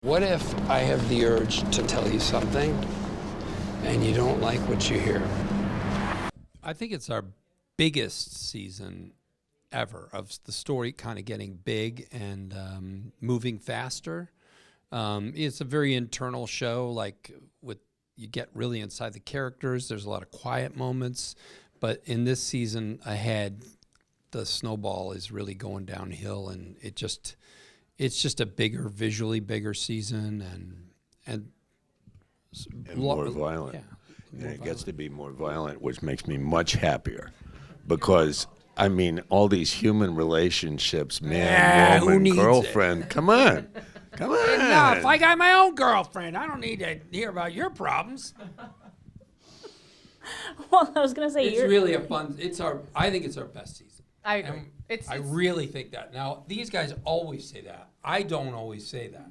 What if I have the urge to tell you something and you don't like what you hear? I think it's our biggest season ever of the story kind of getting big and moving faster. It's a very internal show, like you get really inside the characters. There's a lot of quiet moments, but in this season ahead, the snowball is really going downhill, and it's just a visually bigger season, and more violent. Yeah, It gets to be more violent, which makes me much happier, because I mean, all these human relationships, man, woman, girlfriend. Come on. No, if I got my own girlfriend, I don't need to hear about your problems. Well, I was gonna say It's really a fun. I think it's our best season. I agree. I really think that. Now, these guys always say that. I don't always say that.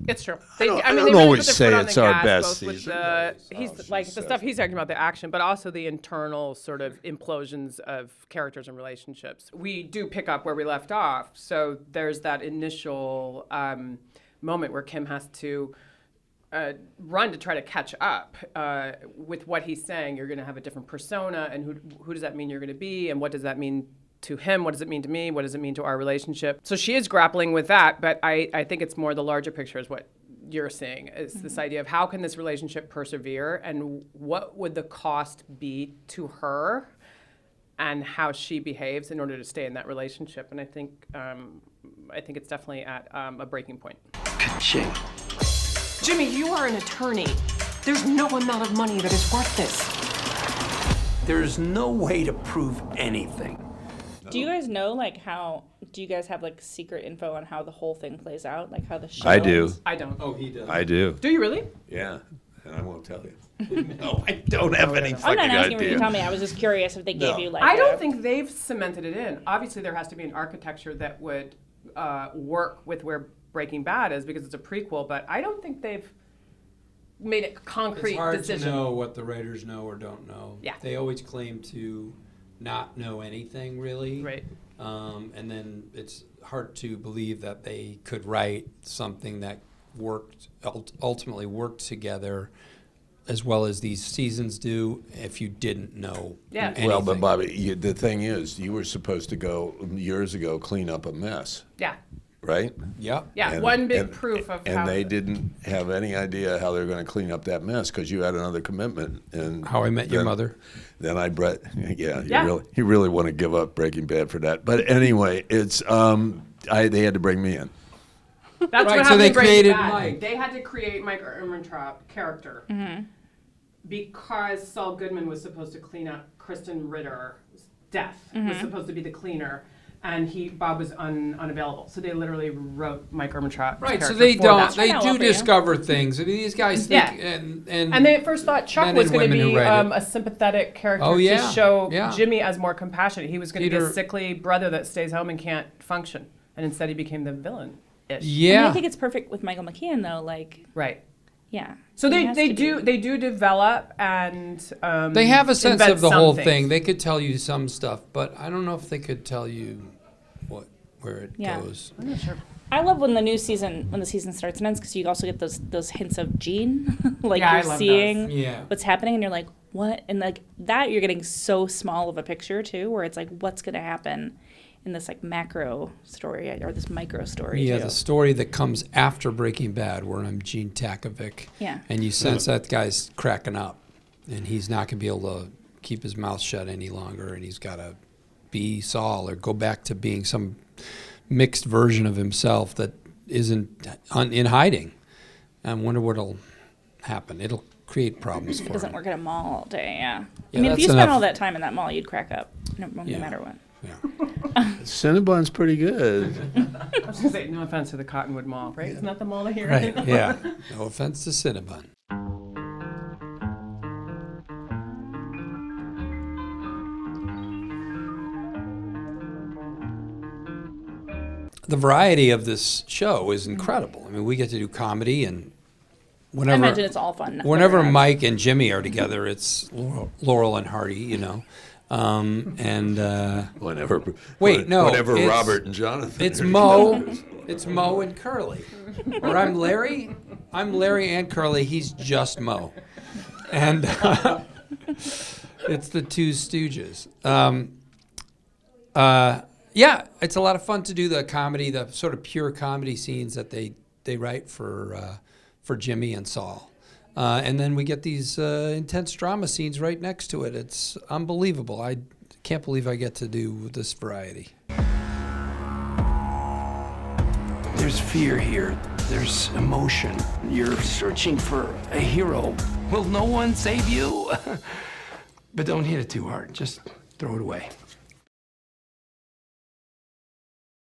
It's true. I don't they really always put their say foot on it's the our gas, best both with season. he's like the stuff he's talking about, the action, but also the internal sort of implosions of characters and relationships. We do pick up where we left off. So there's that initial moment where Kim has to run to try to catch up with what he's saying. You're going to have a different persona, and who does that mean you're going to be, and what does that mean to him? What does it mean to me? What does it mean to our relationship? So she is grappling with that, but I think it's more the larger picture is what you're seeing, is this idea of how can this relationship persevere, and what would the cost be to her, and how she behaves in order to stay in that relationship. And I think it's definitely at a breaking point. Ka-ching. Jimmy, you are an attorney. There's no amount of money that is worth this. There's no way to prove anything. Do you guys know, do you guys have, secret info on how the whole thing plays out? Like, how the show I do. ends? I don't. Oh, he does. I do. Do you really? Yeah, and I won't tell you. No, I don't have any I'm fucking not asking for you idea. to tell me. I was just curious if they gave you, I don't think they've cemented it in. Obviously, there has to be an architecture that would work with where Breaking Bad is, because it's a prequel, but I don't think they've made a concrete It's hard decision. to know what the writers know or don't know. Yeah. They always claim to not know anything, really. Right. And then it's hard to believe that they could write something that ultimately worked together as well as these seasons do if you didn't know anything. Well, but Bobby, the thing is, you were supposed to go years ago clean up a mess, Yeah. right? Yep. Yeah. And- one big and- proof of and how. they didn't have any idea how they were going to clean up that mess because you had another commitment. And How I Met Your then- Mother. Then Yeah. you really want to give up Breaking Bad for that. But anyway, it's they had to bring me in. That's Right, what so happened they in Breaking created Bad. Mike. They had to create Mike Ehrmantraut character because Saul Goodman was supposed to clean up Kristen Ritter's death. Was supposed to be the cleaner, and Bob was unavailable. So they literally wrote Mike Ehrmantraut's Right, character so they for don't. that. They Turn out do well for you. discover things. I mean, these guys think, Yeah. and they at first thought Chuck men was and going to women who be read it. a sympathetic character Oh, yeah, to show yeah. Jimmy as more compassionate. He was going to be a Peter- sickly brother that stays home and can't function, and instead he became the villain. yeah. I think it's perfect with Michael McKean, though. Right. Yeah. So He has they to do develop and They have a sense invent of the some whole things. thing. They could tell you some stuff, but I don't know if they could tell you where it Yeah. goes. I'm not sure. I love when the season starts and ends, because you also get those hints of Gene, Yeah, I you're love seeing Yeah. what's happening, and you're like, what? And that you're getting so small of a picture too, where it's like, what's going to happen in this macro story or this micro story? Yeah, too. the story that comes after Breaking Bad, where I'm Gene Takavic, Yeah. and you sense that guy's cracking up, and he's not going to be able to keep his mouth shut any longer, and he's got to be Saul or go back to being some mixed version of himself that isn't in hiding. I wonder what'll happen. It'll create problems for It doesn't him. work at a mall all day, yeah. Yeah, I mean, if that's you spent enough. all that time in that mall, you'd crack up, no Yeah. matter what. Yeah. Cinnabon's pretty good. I was going to say, no offense to the Cottonwood Mall, right? Isn't that the mall that you're Right. in? Yeah. No offense to Cinnabon. The variety of this show is incredible. I mean, we get to do comedy, and I whenever imagine it's all fun. whenever whatever. Mike and Jimmy are together, it's Laurel and Hardy, you know. Whenever it's- Robert and Jonathan. It's are Mo. together. It's Mo and Curly. Or I'm Larry. I'm Larry and Curly. He's just Mo. And it's the two Stooges. Yeah, it's a lot of fun to do the comedy, the sort of pure comedy scenes that they write for Jimmy and Saul. And then we get these intense drama scenes right next to it. It's unbelievable. I can't believe I get to do this variety. There's fear here. There's emotion. You're searching for a hero. Will no one save you? But don't hit it too hard. Just throw it away.